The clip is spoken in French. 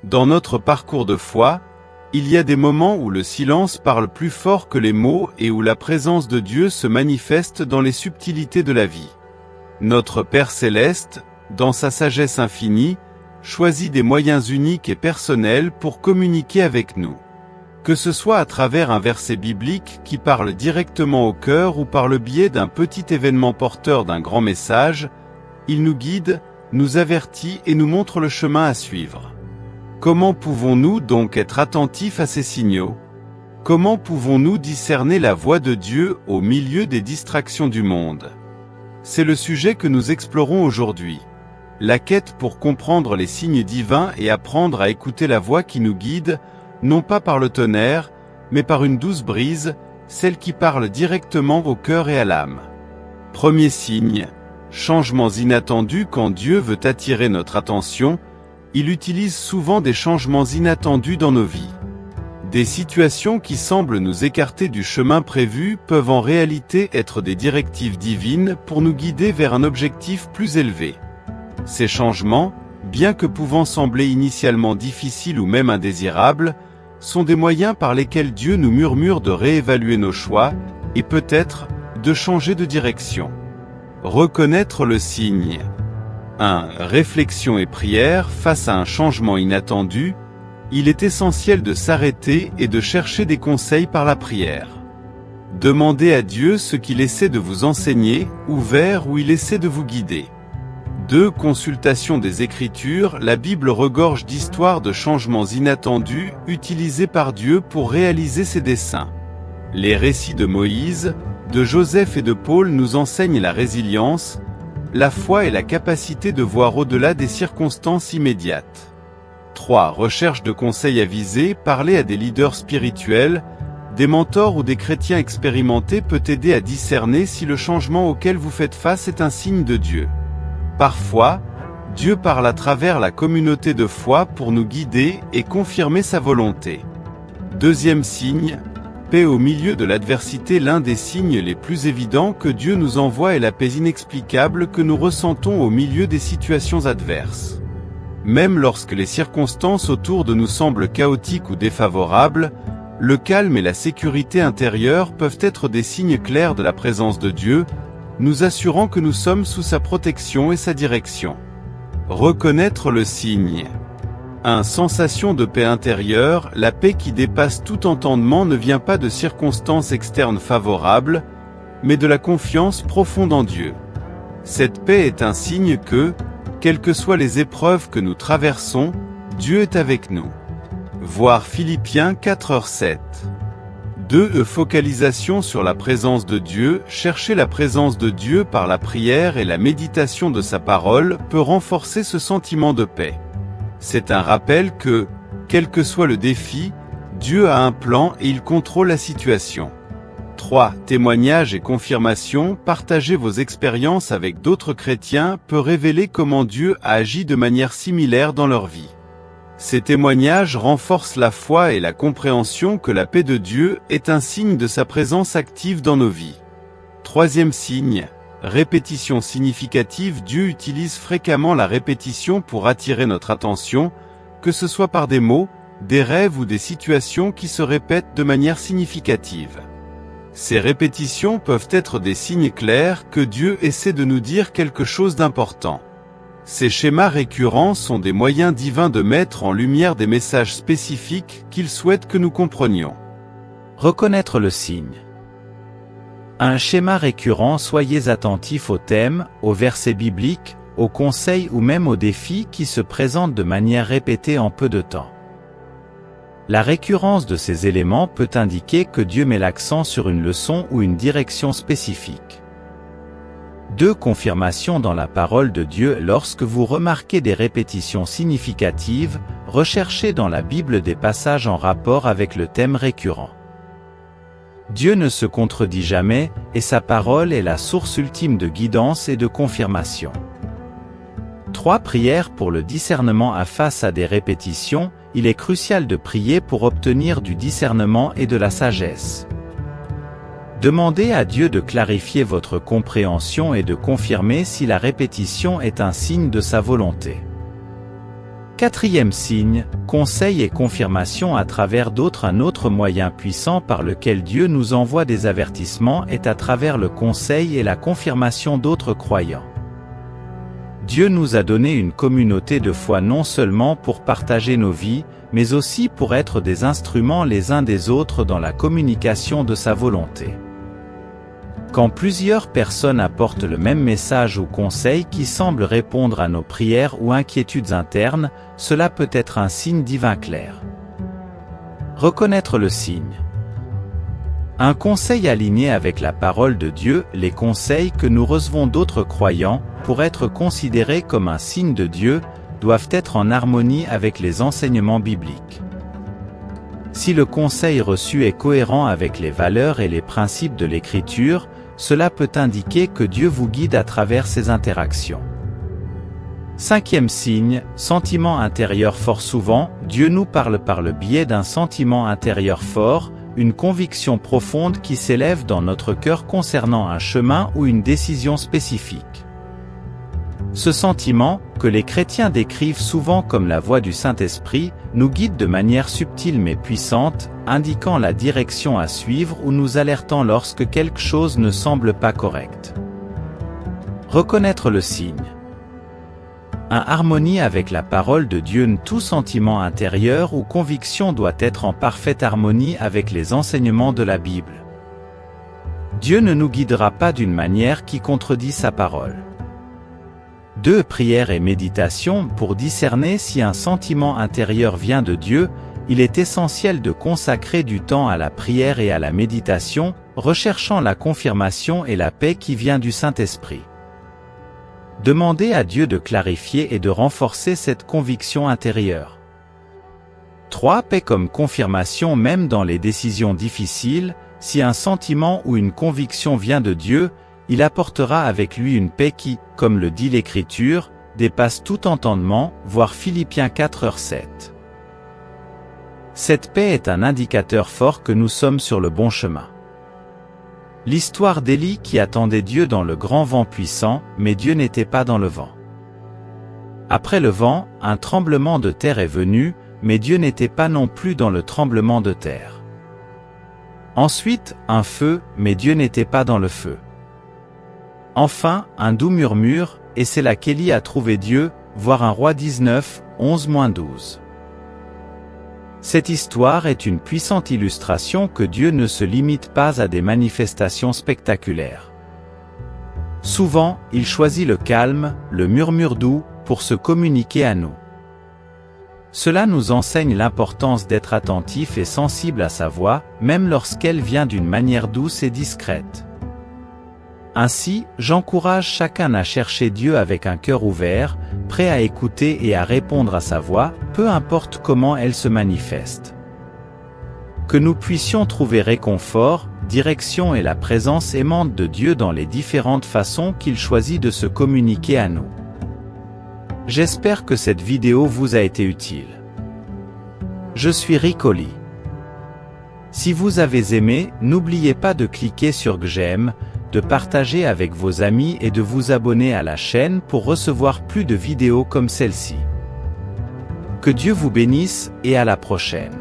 Dans notre parcours de foi, il y a des moments où le silence parle plus fort que les mots et où la présence de Dieu se manifeste dans les subtilités de la vie. Notre Père Céleste, dans sa sagesse infinie, choisit des moyens uniques et personnels pour communiquer avec nous. Que ce soit à travers un verset biblique qui parle directement au cœur ou par le biais d'un petit événement porteur d'un grand message, il nous guide, nous avertit et nous montre le chemin à suivre. Comment pouvons-nous donc être attentifs à ces signaux? Comment pouvons-nous discerner la voix de Dieu au milieu des distractions du monde? C'est le sujet que nous explorons aujourd'hui. La quête pour comprendre les signes divins et apprendre à écouter la voix qui nous guide, non pas par le tonnerre, mais par une douce brise, celle qui parle directement au cœur et à l'âme. Premier signe, changements inattendus. Quand Dieu veut attirer notre attention, il utilise souvent des changements inattendus dans nos vies. Des situations qui semblent nous écarter du chemin prévu peuvent en réalité être des directives divines pour nous guider vers un objectif plus élevé. Ces changements, bien que pouvant sembler initialement difficiles ou même indésirables, sont des moyens par lesquels Dieu nous murmure de réévaluer nos choix, et peut-être, de changer de direction. Reconnaître le signe. 1. Réflexion et prière. Face à un changement inattendu, il est essentiel de s'arrêter et de chercher des conseils par la prière. Demandez à Dieu ce qu'il essaie de vous enseigner, ou vers où il essaie de vous guider. 2. Consultation des Écritures. La Bible regorge d'histoires de changements inattendus utilisés par Dieu pour réaliser ses desseins. Les récits de Moïse, de Joseph et de Paul nous enseignent la résilience, la foi et la capacité de voir au-delà des circonstances immédiates. 3. Recherche de conseils avisés. Parler à des leaders spirituels, des mentors ou des chrétiens expérimentés peut aider à discerner si le changement auquel vous faites face est un signe de Dieu. Parfois, Dieu parle à travers la communauté de foi pour nous guider et confirmer sa volonté. Deuxième signe, paix au milieu de l'adversité. L'un des signes les plus évidents que Dieu nous envoie est la paix inexplicable que nous ressentons au milieu des situations adverses. Même lorsque les circonstances autour de nous semblent chaotiques ou défavorables, le calme et la sécurité intérieure peuvent être des signes clairs de la présence de Dieu, nous assurant que nous sommes sous sa protection et sa direction. Reconnaître le signe. 1. Sensation de paix intérieure. La paix qui dépasse tout entendement ne vient pas de circonstances externes favorables, mais de la confiance profonde en Dieu. Cette paix est un signe que, quelles que soient les épreuves que nous traversons, Dieu est avec nous. Voir Philippiens 4:7. 2. Focalisation sur la présence de Dieu. Chercher la présence de Dieu par la prière et la méditation de sa parole peut renforcer ce sentiment de paix. C'est un rappel que, quel que soit le défi, Dieu a un plan et il contrôle la situation. 3. Témoignages et confirmation. Partager vos expériences avec d'autres chrétiens peut révéler comment Dieu a agi de manière similaire dans leur vie. Ces témoignages renforcent la foi et la compréhension que la paix de Dieu est un signe de sa présence active dans nos vies. Troisième signe, répétition significative. Dieu utilise fréquemment la répétition pour attirer notre attention, que ce soit par des mots, des rêves ou des situations qui se répètent de manière significative. Ces répétitions peuvent être des signes clairs que Dieu essaie de nous dire quelque chose d'important. Ces schémas récurrents sont des moyens divins de mettre en lumière des messages spécifiques qu'il souhaite que nous comprenions. Reconnaître le signe. Un schéma récurrent. Soyez attentifs aux thèmes, aux versets bibliques, aux conseils ou même aux défis qui se présentent de manière répétée en peu de temps. La récurrence de ces éléments peut indiquer que Dieu met l'accent sur une leçon ou une direction spécifique. 2. Confirmation dans la parole de Dieu. Lorsque vous remarquez des répétitions significatives, recherchez dans la Bible des passages en rapport avec le thème récurrent. Dieu ne se contredit jamais, et sa parole est la source ultime de guidance et de confirmation. 3. Prière pour le discernement. Face à des répétitions, il est crucial de prier pour obtenir du discernement et de la sagesse. Demandez à Dieu de clarifier votre compréhension et de confirmer si la répétition est un signe de sa volonté. Quatrième signe, conseil et confirmation à travers d'autres. Un autre moyen puissant par lequel Dieu nous envoie des avertissements est à travers le conseil et la confirmation d'autres croyants. Dieu nous a donné une communauté de foi non seulement pour partager nos vies, mais aussi pour être des instruments les uns des autres dans la communication de sa volonté. Quand plusieurs personnes apportent le même message ou conseil qui semble répondre à nos prières ou inquiétudes internes, cela peut être un signe divin clair. Reconnaître le signe. Un conseil aligné avec la parole de Dieu. Les conseils que nous recevons d'autres croyants, pour être considérés comme un signe de Dieu, doivent être en harmonie avec les enseignements bibliques. Si le conseil reçu est cohérent avec les valeurs et les principes de l'Écriture, cela peut indiquer que Dieu vous guide à travers ces interactions. Cinquième signe, sentiment intérieur fort. Souvent, Dieu nous parle par le biais d'un sentiment intérieur fort, une conviction profonde qui s'élève dans notre cœur concernant un chemin ou une décision spécifique. Ce sentiment, que les chrétiens décrivent souvent comme la voix du Saint-Esprit, nous guide de manière subtile mais puissante, indiquant la direction à suivre ou nous alertant lorsque quelque chose ne semble pas correct. Reconnaître le signe. En harmonie avec la parole de Dieu. Tout sentiment intérieur ou conviction doit être en parfaite harmonie avec les enseignements de la Bible. Dieu ne nous guidera pas d'une manière qui contredit sa parole. 2. Prière et méditation. Pour discerner si un sentiment intérieur vient de Dieu, il est essentiel de consacrer du temps à la prière et à la méditation, recherchant la confirmation et la paix qui vient du Saint-Esprit. Demandez à Dieu de clarifier et de renforcer cette conviction intérieure. 3. Paix comme confirmation. Même dans les décisions difficiles, si un sentiment ou une conviction vient de Dieu, il apportera avec lui une paix qui, comme le dit l'Écriture, dépasse tout entendement, voir Philippiens 4:7. Cette paix est un indicateur fort que nous sommes sur le bon chemin. L'histoire d'Élie qui attendait Dieu dans le grand vent puissant, mais Dieu n'était pas dans le vent. Après le vent, un tremblement de terre est venu, mais Dieu n'était pas non plus dans le tremblement de terre. Ensuite, un feu, mais Dieu n'était pas dans le feu. Enfin, un doux murmure, et c'est là qu'Élie a trouvé Dieu, voir 1 Roi 19, 11-12. Cette histoire est une puissante illustration que Dieu ne se limite pas à des manifestations spectaculaires. Souvent, il choisit le calme, le murmure doux, pour se communiquer à nous. Cela nous enseigne l'importance d'être attentif et sensible à sa voix, même lorsqu'elle vient d'une manière douce et discrète. Ainsi, j'encourage chacun à chercher Dieu avec un cœur ouvert, prêt à écouter et à répondre à sa voix, peu importe comment elle se manifeste. Que nous puissions trouver réconfort, direction et la présence aimante de Dieu dans les différentes façons qu'il choisit de se communiquer à nous. J'espère que cette vidéo vous a été utile. Je suis Rick Oli. Si vous avez aimé, n'oubliez pas de cliquer sur j'aime, de partager avec vos amis et de vous abonner à la chaîne pour recevoir plus de vidéos comme celle-ci. Que Dieu vous bénisse et à la prochaine.